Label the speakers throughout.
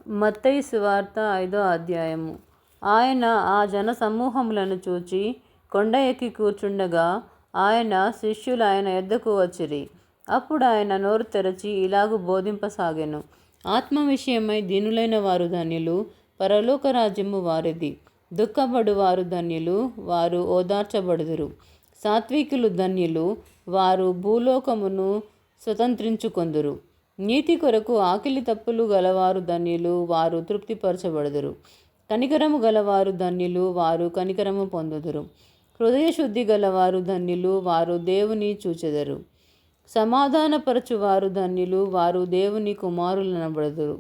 Speaker 1: మత్తయి సువార్త 5వ అధ్యాయము. ఆయన ఆ జన సమూహములను చూచి కొండ ఎక్కి కూర్చుండగా ఆయన శిష్యులు ఆయన యొద్దకు వచ్చిరి. అప్పుడు ఆయన నోరు తెరచి ఇలాగు బోధింపసాగెను. ఆత్మ విషయమై దీనులైన వారు ధన్యులు, పరలోక రాజ్యము వారిది. దుఃఖపడు వారు ధన్యులు, వారు ఓదార్చబడుదురు. సాత్వికులు ధన్యులు, వారు భూలోకమును స్వతంత్రించుకొందురు. నీతి కొరకు ఆకలి తప్పులు గలవారు ధన్యులు, వారు తృప్తిపరచబడుదురు. కనికరము గలవారు ధన్యులు, వారు కనికరము పొందుదురు. హృదయ శుద్ధి గలవారు ధన్యులు, వారు దేవుని చూచెదరు. సమాధానపరచువారు ధన్యులు, వారు దేవుని కుమారులనబడుదురు.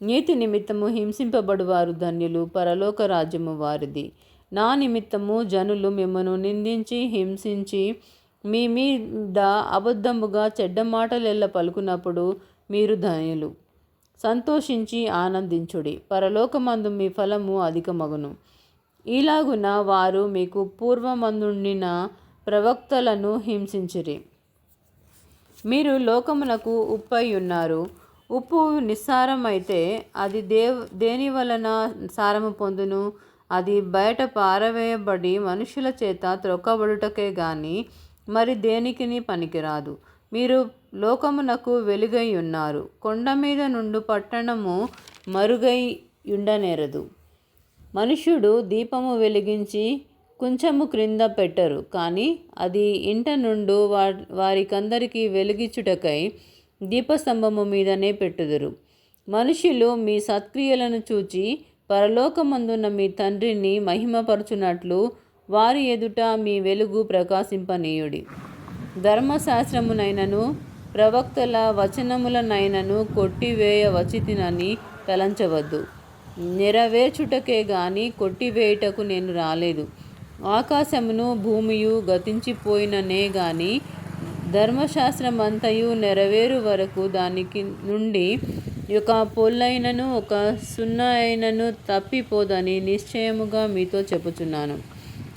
Speaker 1: నీతి నిమిత్తము హింసింపబడువారు ధన్యులు, పరలోక రాజ్యము వారిది. నా నిమిత్తము జనులు మిమ్మను నిందించి హింసించి మీ మీద అబద్ధముగా చెడ్డ మాటలెల్ల పలుకున్నప్పుడు మీరు ధన్యులు. సంతోషించి ఆనందించుడి, పరలోకమందు మీ ఫలము అధికమగును. ఇలాగున వారు మీకు పూర్వమందుండిన ప్రవక్తలను హింసించిరి. మీరు లోకమునకు ఉప్పై ఉన్నారు. ఉప్పు నిస్సారమైతే అది దేని వలన సారము పొందును? అది బయట పారవేయబడి మనుషుల చేత త్రొక్కబడుటకే గాని మరి దేనికిని పనికిరాదు. మీరు లోకమునకు వెలుగై ఉన్నారు. కొండ మీద నుండు పట్టణము మరుగై ఉండనేరదు. మనుష్యుడు దీపము వెలిగించి కొంచెము క్రింద పెట్టరు, కానీ అది ఇంట నుండు వారికందరికీ వెలిగించుటకై దీపస్తంభము మీదనే పెట్టుదురు. మనుష్యులు మీ సత్క్రియలను చూచి పరలోకమందున్న మీ తండ్రిని మహిమపరచునట్లు వారి ఎదుట మీ వెలుగు ప్రకాశింపనీయుడి. ధర్మశాస్త్రమునైనను ప్రవక్తల వచనములనైనను కొట్టివేయవచ్చితినని తలంచవద్దు. నెరవేర్చుటకే గాని కొట్టివేయుటకు నేను రాలేదు. ఆకాశమును భూమియు గతించిపోయిననే గాని ధర్మశాస్త్రమంతయు నెరవేరు వరకు దానికి నుండి ఒక పొల్లైనను ఒక సున్న అయినను తప్పిపోదని నిశ్చయముగా మీతో చెప్పుచున్నాను.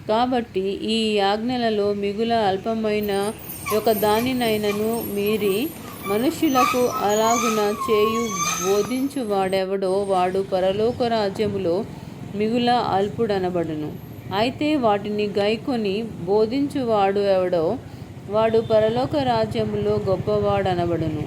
Speaker 1: కాబట్టి ఈ ఆజ్ఞలలో మిగుల అల్పమైన ఒక దానినైనను మీరి మనుష్యులకు అలాగున చేయు బోధించు వాడెవడో వాడు పరలోక రాజ్యములో మిగుల అల్పుడనబడును. అయితే వాటిని గైకొని బోధించువాడు ఎవడో వాడు పరలోక రాజ్యములో గొప్పవాడనబడును.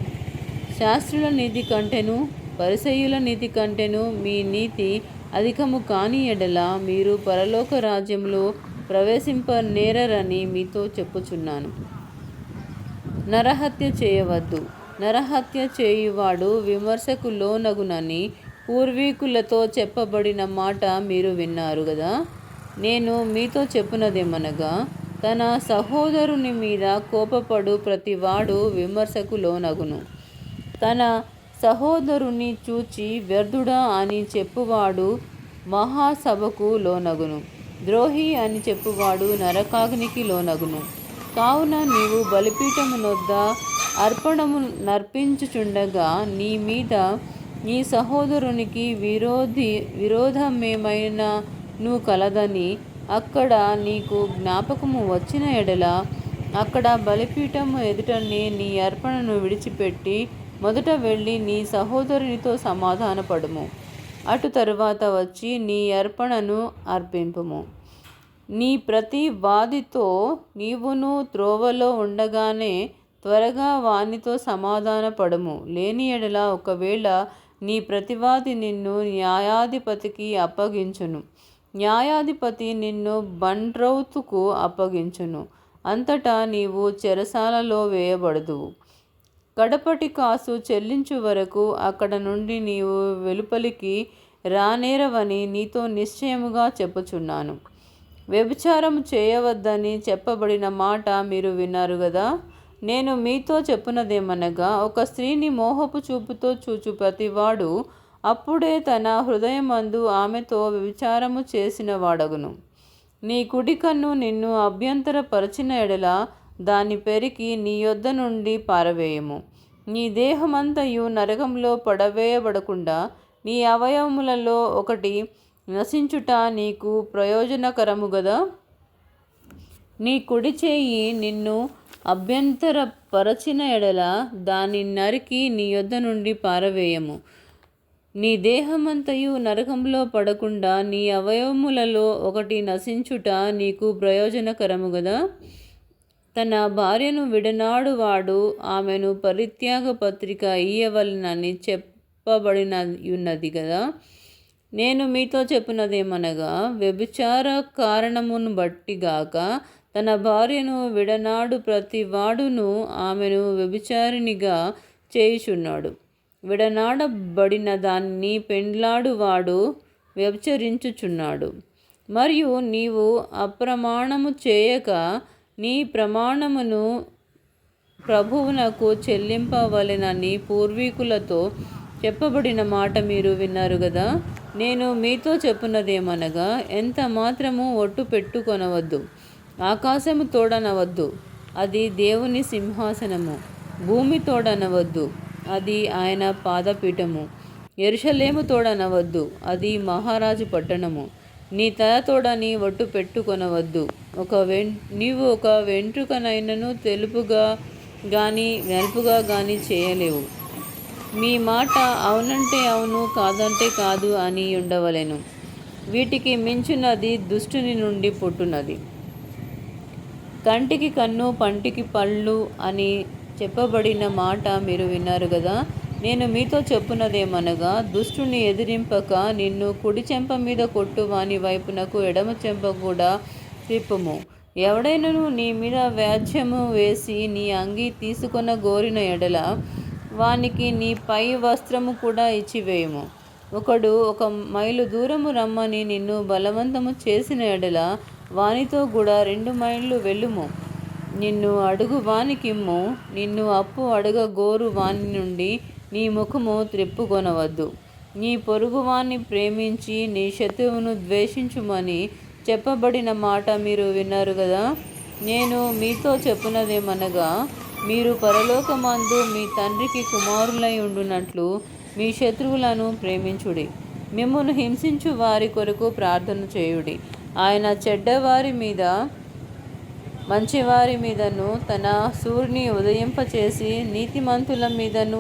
Speaker 1: శాస్త్రుల నీతి కంటెను పరిసయ్యుల నీతి కంటెను మీ నీతి అధికము కాని ఎడల మీరు పరలోక రాజ్యములో ప్రవేశింపనేరని మీతో చెప్పుచున్నాను. నరహత్య చేయవద్దు. నరహత్య చేయువాడు విమర్శకు లోనగునని పూర్వీకులతో చెప్పబడిన మాట మీరు విన్నారు గదా. నేను మీతో చెప్పునదేమనగా, తన సహోదరుని మీద కోపపడు ప్రతివాడు విమర్శకు లోనగును. తన సహోదరుని చూచి వ్యర్థుడా అని చెప్పువాడు మహాసభకు లోనగును. ద్రోహి అని చెప్పువాడు నరకాగ్నికి లోనగును. కావున నీవు బలిపీఠమునొద్ద అర్పణము నర్పించుచుండగా నీ మీద నీ సహోదరునికి విరోధమేమైనాను కలదని అక్కడ నీకు జ్ఞాపకము వచ్చిన ఎడల అక్కడ బలిపీఠము ఎదుటనే నీ అర్పణను విడిచిపెట్టి మొదట వెళ్ళి నీ సహోదరునితో సమాధానపడుము. అటు తరువాత వచ్చి నీ అర్పణను అర్పింపుము. నీ ప్రతి వాదితో నీవును త్రోవలో ఉండగానే త్వరగా వానితో సమాధానపడుము. లేని ఎడల ఒకవేళ నీ ప్రతివాది నిన్ను న్యాయాధిపతికి అప్పగించును. న్యాయాధిపతి నిన్ను బండ్రౌతుకు అప్పగించును. అంతటా నీవు చెరసాలలో వేయబడుదువు. కడపటి కాసు చెల్లించు వరకు అక్కడ నుండి నీవు వెలుపలికి రానేరవని నీతో నిశ్చయముగా చెప్పుచున్నాను. వ్యభిచారము చేయవద్దని చెప్పబడిన మాట మీరు విన్నారు గదా. నేను మీతో చెప్పునదేమనగా, ఒక స్త్రీని మోహపు చూపుతో చూచు ప్రతివాడు అప్పుడే తన హృదయమందు ఆమెతో వ్యభిచారము చేసిన వాడగును. నీ కుడి కన్ను నిన్ను అభ్యంతరపరచిన ఎడల దాని పెరికి నీ యొద్ద నుండి పారవేయము. నీ దేహమంతయు నరకంలో పడవేయబడకుండా నీ అవయవములలో ఒకటి నశించుట నీకు ప్రయోజనకరము గదా. నీ కుడి చేయి నిన్ను అభ్యంతరపరచిన ఎడల దాని నరికి నీ యొద్ద నుండి పారవేయము. నీ దేహమంతయు నరకంలో పడకుండా నీ అవయవములలో ఒకటి నశించుట నీకు ప్రయోజనకరము గదా. తన భార్యను విడనాడు వాడు ఆమెను పరిత్యాగ పత్రిక ఇయ్యవలెనని చెప్పబడినయున్నది కదా. నేను మీతో చెప్పున్నదేమనగా, వ్యభిచార కారణమును బట్టిగాక తన భార్యను విడనాడు ప్రతి వాడును ఆమెను వ్యభిచారినిగా చేయుచున్నాడు. విడనాడబడిన దానిని పెండ్లాడువాడు వ్యభిచరించుచున్నాడు. మరియు నీవు అప్రమాణము చేయక నీ ప్రమాణమును ప్రభువునకు చెల్లింపవలెనని పూర్వీకులతో చెప్పబడిన మాట మీరు విన్నారు గదా. నేను మీతో చెప్పున్నదేమనగా, ఎంత మాత్రము ఒట్టు పెట్టుకొనవద్దు. ఆకాశము తోడనవద్దు, అది దేవుని సింహాసనము. భూమి తోడనవద్దు, అది ఆయన పాదపీఠము. యెరూషలేము తోడనవద్దు, అది మహారాజు పట్టణము. నీ తలతోడని ఒట్టు పెట్టుకొనవద్దు. నీవు ఒక వెంట్రుకనైనను తెలుపుగా గాని నలుపుగా గాని చేయలేవు. మీ మాట అవునంటే అవును, కాదంటే కాదు అని ఉండవలెను. వీటికి మించున్నది దుష్టుని నుండి పుట్టునది. కంటికి కన్ను, పంటికి పళ్ళు అని చెప్పబడిన మాట మీరు విన్నారు గదా. నేను మీతో చెప్పున్నదేమనగా, దుష్టుని ఎదిరింపక నిన్ను కుడి చెంప మీద కొట్టు వాని వైపునకు ఎడమ చెంప కూడా తిప్పుము. ఎవడైనను నీ మీద వ్యాజ్యము వేసి నీ అంగీ తీసుకొన గోరిన ఎడల వానికి నీ పై వస్త్రము కూడా ఇచ్చివేయుము. ఒకడు 1 మైలు దూరము రమ్మని నిన్ను బలవంతము చేసిన ఎడల వానితో కూడా 2 మైళ్ళు వెళ్ళుము. నిన్ను అడుగు వానికిమ్ము. నిన్ను అప్పు అడగగోరు వాని నుండి నీ ముఖము త్రిప్పుకొనవద్దు. నీ పొరుగువాన్ని ప్రేమించి నీ శత్రువును ద్వేషించుమని చెప్పబడిన మాట మీరు విన్నారు గదా. నేను మీతో చెప్పున్నదేమనగా, మీరు పరలోకమందు మీ తండ్రికి కుమారులై ఉండునట్లు మీ శత్రువులను ప్రేమించుడి. మిమ్మును హింసించు వారి కొరకు ప్రార్థన చేయుడి. ఆయన చెడ్డవారి మీద మంచివారి మీదను తన సూర్యుని ఉదయింపచేసి నీతిమంతుల మీదను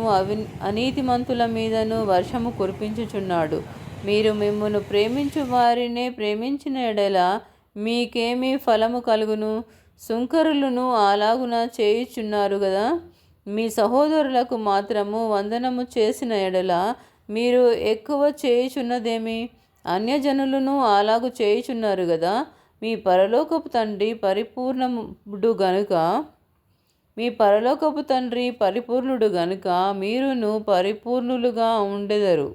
Speaker 1: అనీతిమంతుల మీదను వర్షము కురిపించుచున్నాడు. మీరు మిమ్మును ప్రేమించు వారినే ప్రేమించిన ఎడల మీకేమి ఫలము కలుగును? సుంకరులను అలాగున చేయుచున్నారు గదా. మీ సహోదరులకు మాత్రము వందనము చేసిన ఎడల మీరు ఎక్కువ చేయుచున్నదేమి? అన్యజనులను అలాగు చేయుచున్నారు గదా. మీ పరలోకపు తండ్రి పరిపూర్ణుడు గనుక మీరును పరిపూర్ణులుగా ఉండెదరు.